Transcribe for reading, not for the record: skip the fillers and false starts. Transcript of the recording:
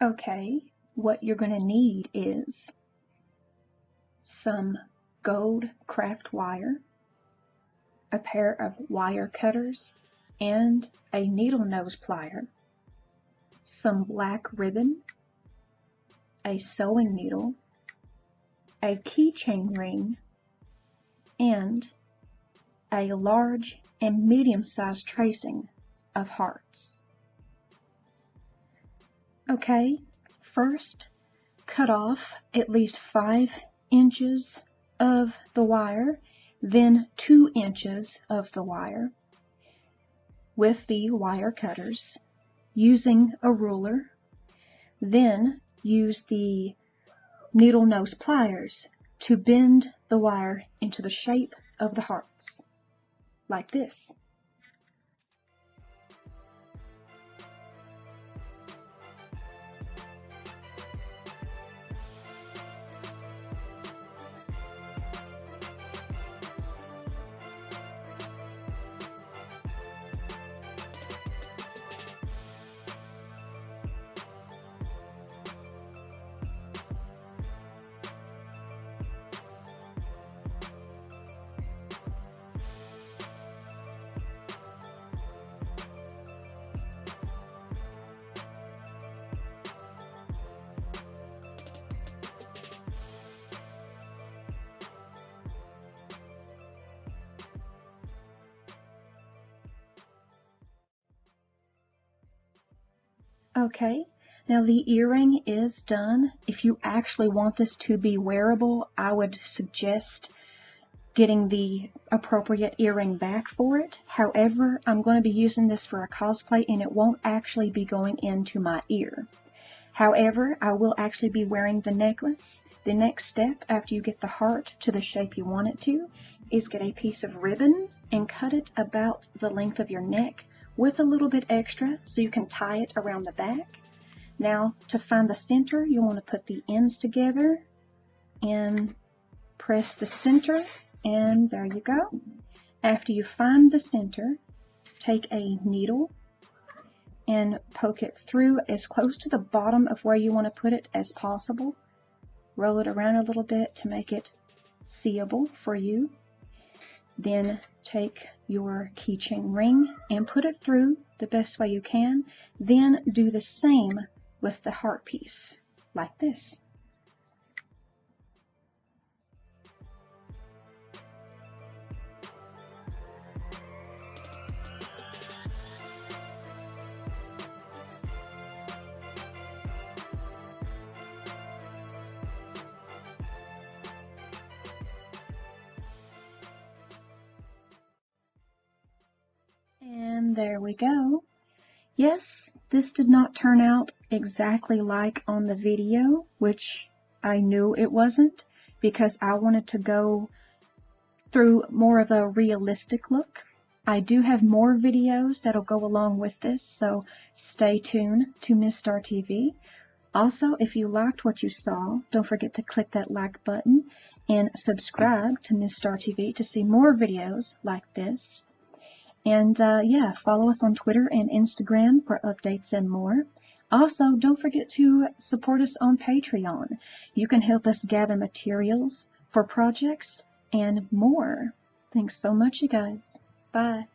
Okay, what you're going to need is some gold craft wire, a pair of wire cutters, and a needle nose plier, some black ribbon, a sewing needle, a keychain ring, and a large and medium-sized tracing of hearts. Okay, first cut off at least 5 inches of the wire, then 2 inches of the wire with the wire cutters using a ruler. Then use the needle nose pliers to bend the wire into the shape of the hearts, like this. Okay, now the earring is done. If you actually want this to be wearable, I would suggest getting the appropriate earring back for it. However, I'm going to be using this for a cosplay and it won't actually be going into my ear. However, I will actually be wearing the necklace. The next step after you get the heart to the shape you want it to is get a piece of ribbon and cut it about the length of your neck with a little bit extra so you can tie it around the back. Now, to find the center, you want to put the ends together and press the center, and there you go. After you find the center, take a needle and poke it through as close to the bottom of where you want to put it as possible. Roll it around a little bit to make it seeable for you. Then take your keychain ring and put it through the best way you can. Then do the same with the heart piece, like this. And there we go. Yes, this did not turn out exactly like on the video, which I knew it wasn't, because I wanted to go through more of a realistic look. I do have more videos that'll go along with this, so stay tuned to MissStarTv. Also, if you liked what you saw, don't forget to click that like button and subscribe to MissStarTv to see more videos like this. And yeah, follow us on Twitter and Instagram for updates and more. Also, don't forget to support us on Patreon. You can help us gather materials for projects and more. Thanks so much, you guys. Bye.